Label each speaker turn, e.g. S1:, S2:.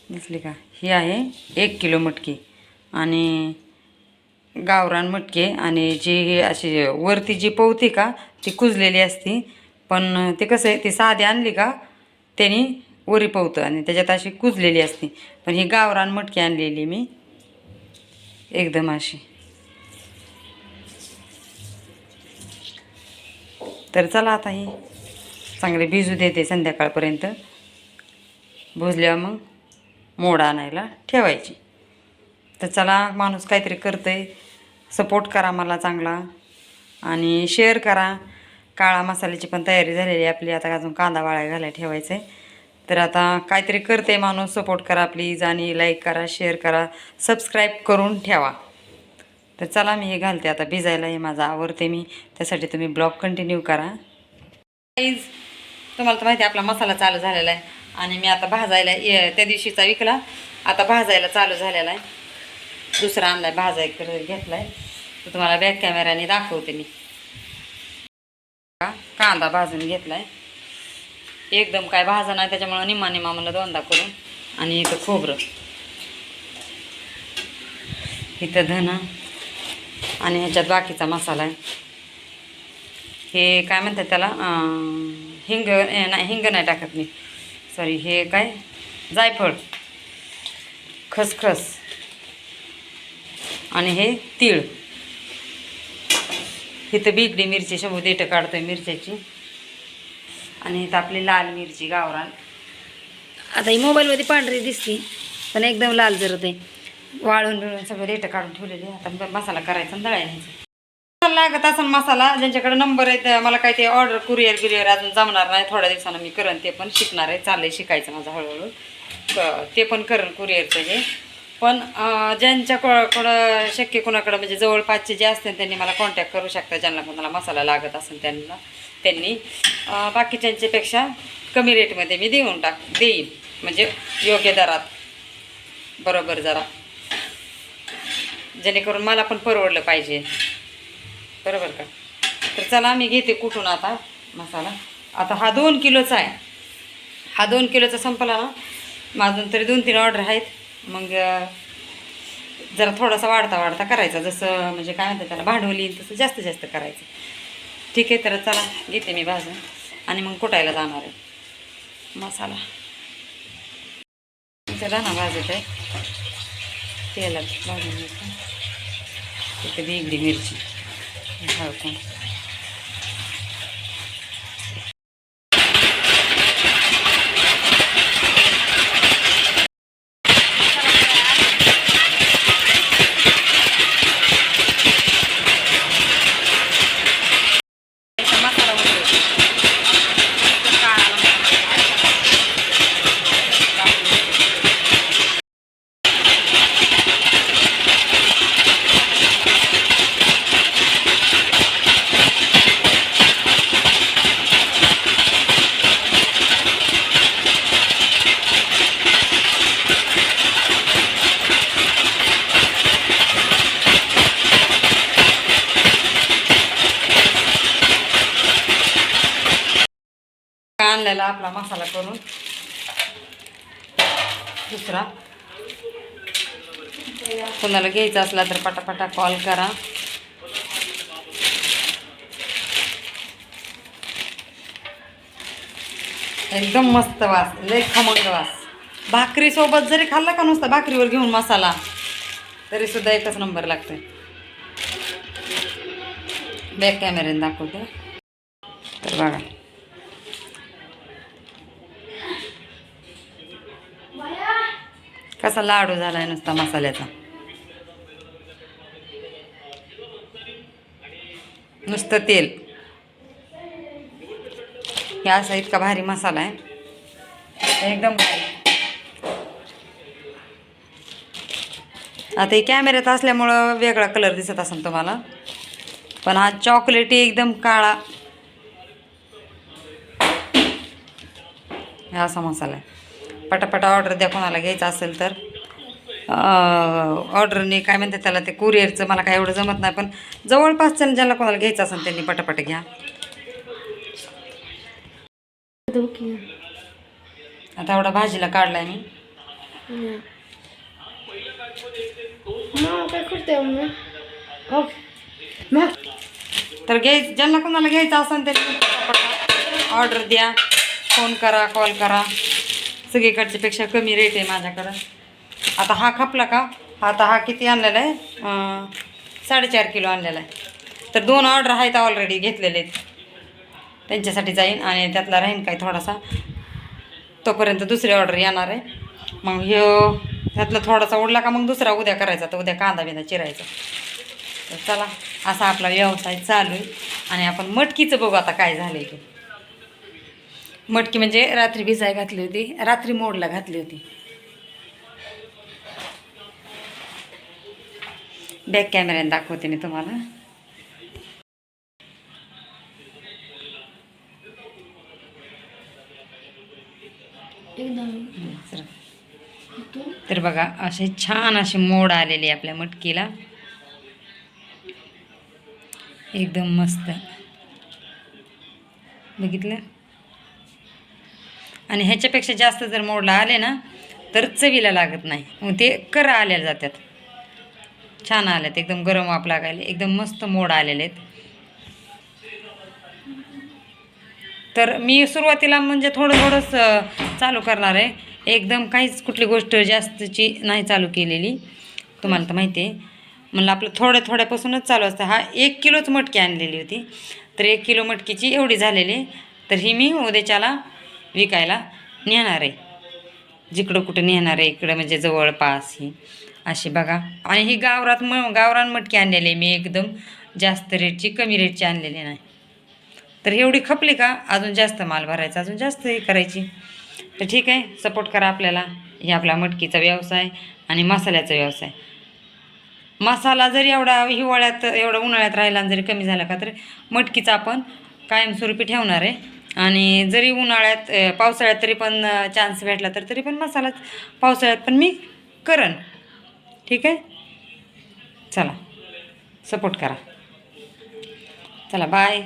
S1: दिसली का? ही आहे 1 किलो मटकी आणि गावरान मटकी. आणि जी अशी वरती जी पवती का ती कुजलेली असती, पण ते कसं आहे, ती साधी आणली का त्याने वरी पवतं आणि त्याच्यात अशी कुजलेली असती. पण ही गावरान मटकी आणलेली मी एकदम अशी. तर चला आता ही चांगले भिजू देते संध्याकाळपर्यंत. भुजल्यावर मग मोड आणायला ठेवायची. तर चला, माणूस काहीतरी करतंय, सपोर्ट करा मला चांगला आणि शेअर करा. काळा मसाल्याची पण तयारी झालेली आहे आपली. आता अजून कांदा वाळायला घालायला ठेवायचं आहे. तर आता काहीतरी करते माणूस, सपोर्ट करा प्लीज आणि लाईक करा, शेअर करा, सबस्क्राईब करून ठेवा. तर चला मी हे घालते आता भिजायला. हे माझं आवरते मी, त्यासाठी तुम्ही ब्लॉग कंटिन्यू करा. प्लीज, तुम्हाला तर माहिती आहे आपला मसाला चालू झालेला आहे आणि मी आता भाजायला त्या दिवशीचा विकला, आता भाजायला चालू झालेला आहे. दुसरा आणलाय भाजायला घेतलाय. तर तुम्हाला बॅक कॅमेऱ्याने दाखवते मी. कांदा भाजून घेतलाय, एकदम काय भाजा नाही, त्याच्यामुळे निम्मा निम्मा म्हणलं दोनदा करून. आणि इथं खोबरं, इथं धन आणि ह्याच्यात बाकीचा मसाला आहे. हे काय म्हणतात त्याला, हिंग नाही, हिंग नाही टाकत मी, सॉरी. हे काय, जायफळ, खसखस आणि हे तीळ. इथं बिगडी मिरची, शंभू देठं काढतोय मिरच्याची. आणि इथं आपली लाल मिरची गावरान. आता ही मोबाईलमध्ये पांढरी दिसती पण एकदम लाल जरत आहे. वाळून बिळून सगळं देठं काढून ठेवलेली. आता मसाला करायचा आणि दळायचा. लागत असं मसाला, ज्यांच्याकडे नंबर आहे मला काही ते ऑर्डर कुरिअर बिरिअर अजून जमणार नाही. थोड्या दिवसानं मी करेन, ते पण शिकणार आहे. चाललंय शिकायचं माझं हळूहळू, ते पण करेन कुरिअरचं हे. पण ज्यांच्याकडं शक्य कोणाकडं म्हणजे जवळपासचे जे असतील त्यांनी मला कॉन्टॅक्ट करू शकता. ज्यांना कोणाला मसाला लागत असेल त्यांनी बाकीच्यांच्यापेक्षा कमी रेटमध्ये मी देईन, म्हणजे योग्य दरात, बरोबर जरा, जेणेकरून मला पण परवडलं पाहिजे, बरोबर का. तर चला मी घेते कुठून आता मसाला. आता हा 2 किलोचा आहे. हा 2 किलोचा संपला ना, माझून तरी 2-3 ऑर्डर आहेत. मग जरा थोडासा वाढता करायचा, जसं म्हणजे काय म्हणतात त्याला, भांडवली तसं जास्त जास्त करायचं. ठीक आहे, तर चला घेते मी भाजून आणि मग कुटायला जाणार आहे मसाला. दाणा भाजत आहे, तेलात भाजून घ्यायचं. तिथे बिगडी मिरची हळकून. आणलेला आपला मसाला करून दुसरा. कोणाला घ्यायचा असला तर पटापटा कॉल करा. एकदम मस्त वास, लय खमंग वास. भाकरीसोबत जरी खाल्ला का, नुसता भाकरीवर घेऊन मसाला, तरी सुद्धा एकच नंबर लागतोय. बॅक कॅमेऱ्याने दाखवते तर बघा. कसा लाडू झालाय नुसता मसाल्याचा, नुसतं तेल. हे असा इतका भारी मसाला आहे, एकदम भारी. आता हे कॅमेऱ्यात असल्यामुळं वेगळा कलर दिसत असेल तुम्हाला, पण हा चॉकलेटी एकदम काळा हे असा मसाला आहे. पटापटा ऑर्डर द्या कोणाला घ्यायचं असेल तर. ऑर्डरने काय म्हणतात त्याला, ते कुरिअरचं मला काय एवढं जमत नाही, पण जवळपासच्या ज्याला कोणाला घ्यायचं असेल त्यांनी पटापट घ्या. आता एवढा भाजीला काढलाय मी.
S2: काय करते मम्मी? ओके
S1: तर ज्यांना कोणाला घ्यायचं असेल त्यांनी ऑर्डर द्या, फोन करा, कॉल करा. सगळीकडच्या पेक्षा कमी रेट आहे माझ्याकडं. आता हा खपला का? आता हा किती आणलेला आहे? 4.5 किलो आणलेला आहे. तर 2 ऑर्डर आहेत ऑलरेडी घेतलेले आहेत, त्यांच्यासाठी जाईन आणि त्यातला राहीन काय थोडासा. तोपर्यंत दुसरी ऑर्डर येणार आहे. मग ह्यो त्यातला थोडासा उडला का मग दुसरा उद्या करायचा, तर उद्या कांदा बिंदा चिरायचा. तर चला, असा आपला व्यवसाय चालू आहे. आणि आपण मटकीचं बघू आता काय झालं आहे ते. मटकी म्हणजे रात्री भिजाय घातली होती, रात्री मोडला घातली होती. बॅक कॅमेऱ्याने दाखवते मी तुम्हाला. तर बघा असे छान असे मोड आलेले आपल्या मटकीला, एकदम मस्त. बघितलं? आणि ह्याच्यापेक्षा जास्त जर मोडला आले ना तर चवीला लागत नाही, मग ते करा आलेले जातात. छान आलेत, एकदम गरम वाफ लागायले, एकदम मस्त मोड आलेले आहेत. तर मी सुरुवातीला म्हणजे थोडंसं चालू करणार आहे, एकदम काहीच कुठली गोष्ट जास्तची नाही चालू केलेली. तुम्हाला तर माहिती आहे, म्हणलं आपलं थोड्यापासूनच चालू असतं. हा 1 किलोच मटकी आणलेली होती, तर 1 किलो मटकीची एवढी झालेली. तर ही मी उद्याच्याला विकायला नेणार आहे, जिकडं कुठं नेणार आहे, इकडं म्हणजे जवळपास. ही अशी बघा. आणि ही गावरान मटकी आणलेली आहे मी, एकदम जास्त रेटची, कमी रेटची आणलेली नाही. तर एवढी खपली का अजून जास्त माल भरायचा, अजून जास्त हे करायची. तर ठीक आहे, सपोर्ट करा आपल्याला. हे आपला मटकीचा व्यवसाय आणि मसाल्याचा व्यवसाय. मसाला जरी एवढा हिवाळ्यात, एवढा उन्हाळ्यात राहिला आणि जरी कमी झाला का, तर मटकीचा आपण कायमस्वरूपी ठेवणार आहे. आणि जरी उन्हाळ्यात, पावसाळ्यात तरी पण चान्स भेटला तर तरी पण मसाला पावसाळ्यात पण मी करन. ठीक आहे, चला सपोर्ट करा. चला बाय.